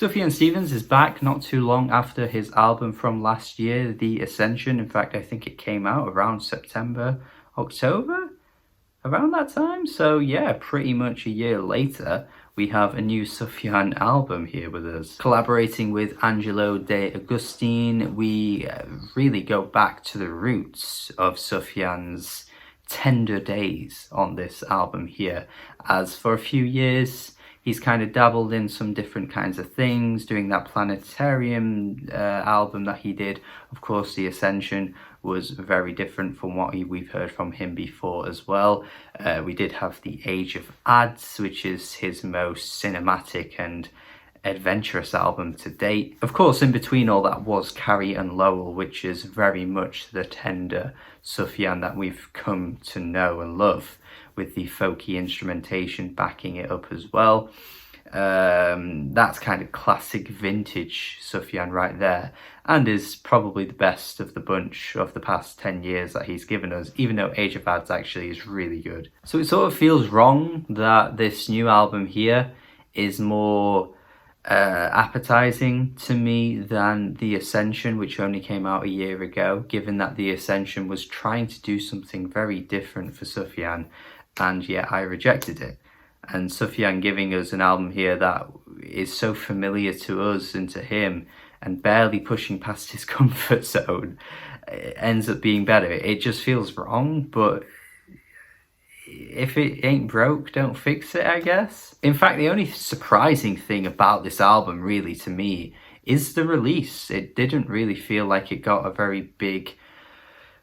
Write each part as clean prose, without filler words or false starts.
Sufjan Stevens is back not too long after his album from last year, The Ascension. In fact, I think it came out around September, October, around that time. So yeah, pretty much a year later, we have a new Sufjan album here with us. Collaborating with Angelo De Augustine, we really go back to the roots of Sufjan's tender days on this album here, as for a few years he's kind of dabbled in some different kinds of things, doing that planetarium album that he did. Of course, The Ascension was very different from what we've heard from him before as well. We did have The Age of Ads, which is his most cinematic and adventurous album to date. Of course, in between all that was Carrie and Lowell, which is very much the tender Sufjan that we've come to know and love, with the folky instrumentation backing it up as well. That's kind of classic vintage Sufjan right there, and is probably the best of the bunch of the past 10 years that he's given us, even though Age of Ads actually is really good. So it sort of feels wrong that this new album here is more appetizing to me than The Ascension, which only came out a year ago, given that The Ascension was trying to do something very different for Sufjan, and yet I rejected it. And Sufjan giving us an album here that is so familiar to us and to him, and barely pushing past his comfort zone, ends up being better. It just feels wrong, but if it ain't broke, don't fix it, I guess. In fact, the only surprising thing about this album, really, to me, is the release. It didn't really feel like it got a very big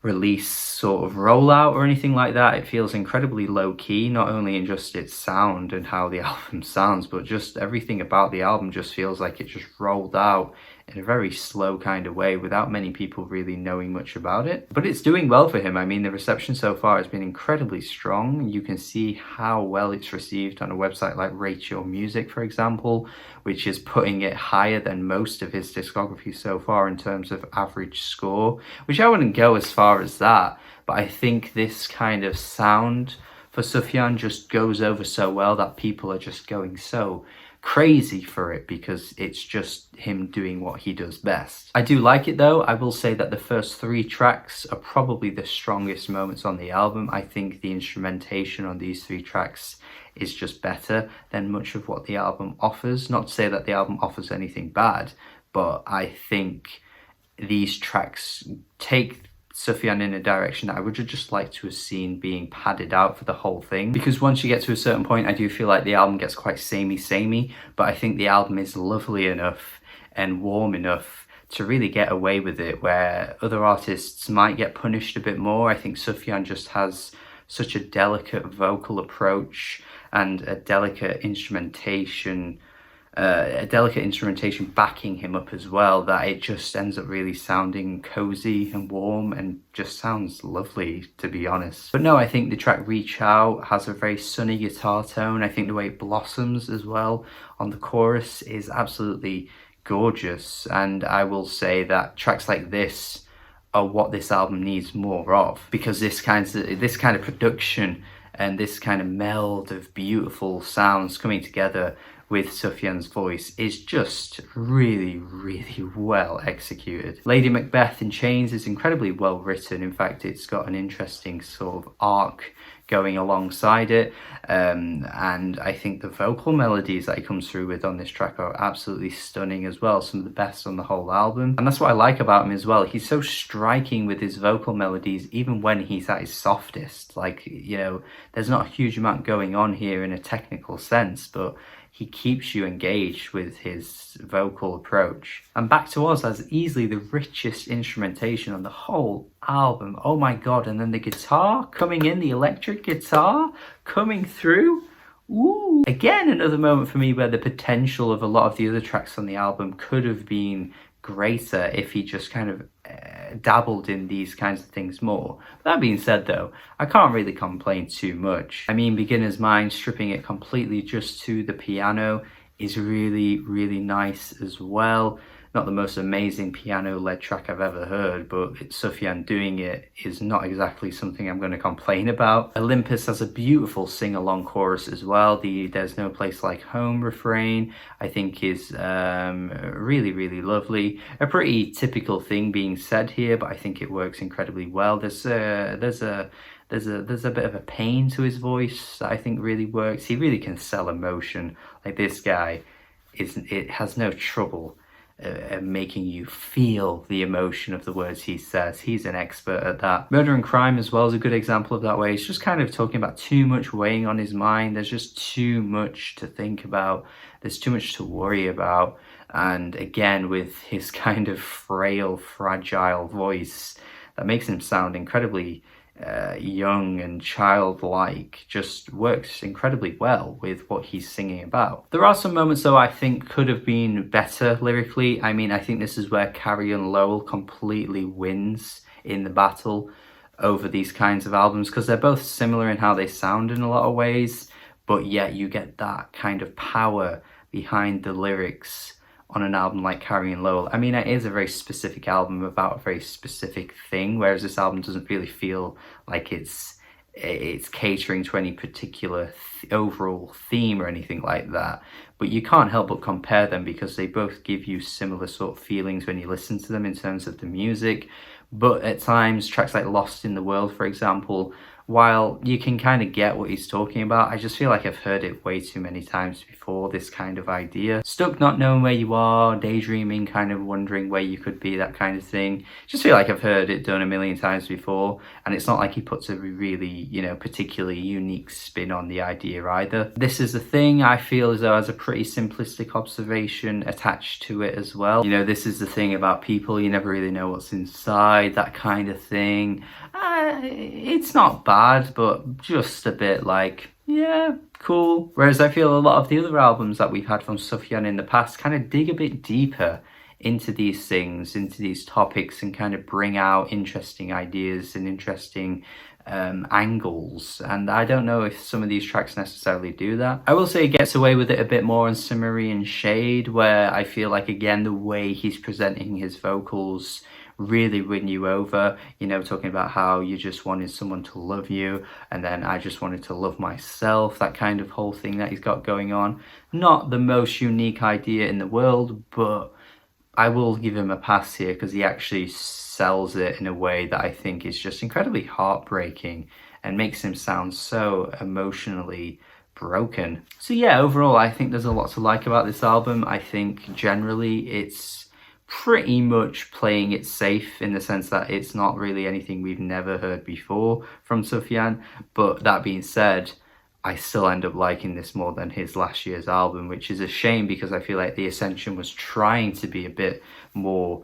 release sort of rollout or anything like that. It feels incredibly low-key, not only in just its sound and how the album sounds, but just everything about the album just feels like it just rolled out in a very slow kind of way without many people really knowing much about it. But it's doing well for him. I mean, the reception so far has been incredibly strong. You can see how well it's received on a website like Rate Your Music, for example, which is putting it higher than most of his discography so far in terms of average score, which I wouldn't go as far as that, but I think this kind of sound for Sufjan just goes over so well that people are just going so crazy for it because it's just him doing what he does best. I do like it though. I will say that the first 3 tracks are probably the strongest moments on the album. I think the instrumentation on these 3 tracks is just better than much of what the album offers. Not to say that the album offers anything bad, but I think these tracks take Sufjan in a direction that I would just like to have seen being padded out for the whole thing, because once you get to a certain point, I do feel like the album gets quite samey, but I think the album is lovely enough and warm enough to really get away with it, where other artists might get punished a bit more. I think Sufjan just has such a delicate vocal approach and a delicate instrumentation backing him up as well, that it just ends up really sounding cozy and warm and just sounds lovely, to be honest. But no, I think the track Reach Out has a very sunny guitar tone. I think the way it blossoms as well on the chorus is absolutely gorgeous, and I will say that tracks like this are what this album needs more of, because this kind of production and this kind of meld of beautiful sounds coming together with Sufjan's voice is just really, really well executed. Lady Macbeth in Chains is incredibly well written. In fact, it's got an interesting sort of arc going alongside it, and I think the vocal melodies that he comes through with on this track are absolutely stunning as well, some of the best on the whole album. And that's what I like about him as well. He's so striking with his vocal melodies, even when he's at his softest. Like, you know, there's not a huge amount going on here in a technical sense, but he keeps you engaged with his vocal approach. And Back to Us has easily the richest instrumentation on the whole album. Oh my god, and then the guitar coming in, the electric guitar coming through. Ooh. Again, another moment for me where the potential of a lot of the other tracks on the album could have been greater if he just kind of dabbled in these kinds of things more. That being said though, I can't really complain too much. I mean, Beginner's Mind, stripping it completely just to the piano, is really, really nice as well. not the most amazing piano-led track I've ever heard, but Sufjan doing it is not exactly something I'm going to complain about. Olympus has a beautiful sing-along chorus as well. The There's No Place Like Home refrain, I think, is really, really lovely. A pretty typical thing being said here, but I think it works incredibly well. There's a bit of a pain to his voice that I think really works. He really can sell emotion. Like, this guy has no trouble making you feel the emotion of the words he says. He's an expert at that. Murder and Crime as well is a good example of that, way he's just kind of talking about too much weighing on his mind. There's just too much to think about. There's too much to worry about. And again, with his kind of frail, fragile voice that makes him sound incredibly young and childlike, just works incredibly well with what he's singing about. There are some moments though I think could have been better lyrically. I mean, I think this is where Carrie-Anne Lowell completely wins in the battle over these kinds of albums, because they're both similar in how they sound in a lot of ways, but yet you get that kind of power behind the lyrics on an album like Carrie-Anne Lowell. I mean, it is a very specific album about a very specific thing, whereas this album doesn't really feel like it's catering to any particular overall theme or anything like that. But you can't help but compare them, because they both give you similar sort of feelings when you listen to them in terms of the music. But at times, tracks like Lost in the World, for example, while you can kind of get what he's talking about, I just feel like I've heard it way too many times before, this kind of idea. Stuck not knowing where you are, daydreaming, kind of wondering where you could be, that kind of thing. Just feel like I've heard it done a million times before, and it's not like he puts a really, you know, particularly unique spin on the idea either. This Is the Thing, I feel as though has a pretty simplistic observation attached to it as well. You know, this is the thing about people, you never really know what's inside, that kind of thing. It's not bad, but just a bit like, yeah, cool. Whereas I feel a lot of the other albums that we've had from Sufjan in the past kind of dig a bit deeper into these things, into these topics, and kind of bring out interesting ideas and interesting angles. And I don't know if some of these tracks necessarily do that. I will say it gets away with it a bit more on Cimmerian Shade, where I feel like, again, the way he's presenting his vocals really win you over. You know, talking about how you just wanted someone to love you, and then I just wanted to love myself, that kind of whole thing that he's got going on. Not the most unique idea in the world, but I will give him a pass here, because he actually sells it in a way that I think is just incredibly heartbreaking and makes him sound so emotionally broken. So yeah, overall I think there's a lot to like about this album. I think generally it's pretty much playing it safe, in the sense that it's not really anything we've never heard before from Sufjan. But that being said, I still end up liking this more than his last year's album, which is a shame, because I feel like The Ascension was trying to be a bit more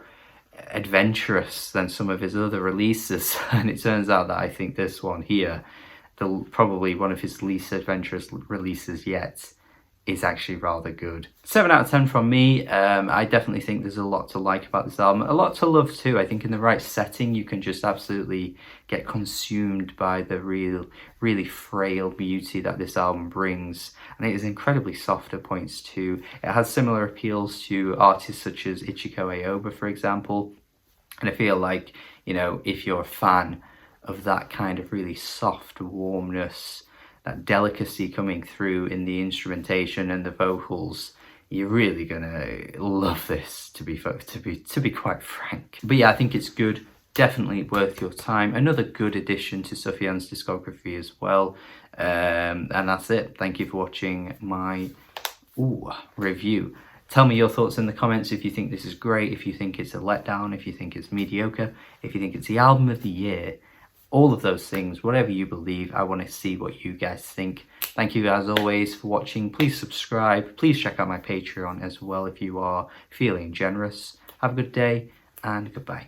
adventurous than some of his other releases, and it turns out that I think this one here, probably one of his least adventurous releases yet, is actually rather good. 7 out of 10 from me. I definitely think there's a lot to like about this album, a lot to love too. I think in the right setting you can just absolutely get consumed by the really frail beauty that this album brings, and it is incredibly soft at points too. It has similar appeals to artists such as Ichiko Aoba, for example, and I feel like, you know, if you're a fan of that kind of really soft warmness, that delicacy coming through in the instrumentation and the vocals, you're really gonna love this, to be quite frank. But yeah, I think it's good, definitely worth your time. Another good addition to Sufjan's discography as well. And that's it. Thank you for watching my review. Tell me your thoughts in the comments if you think this is great, if you think it's a letdown, if you think it's mediocre, if you think it's the album of the year. All of those things, whatever you believe, I want to see what you guys think. Thank you as always for watching. Please subscribe. Please check out my Patreon as well if you are feeling generous. Have a good day and goodbye.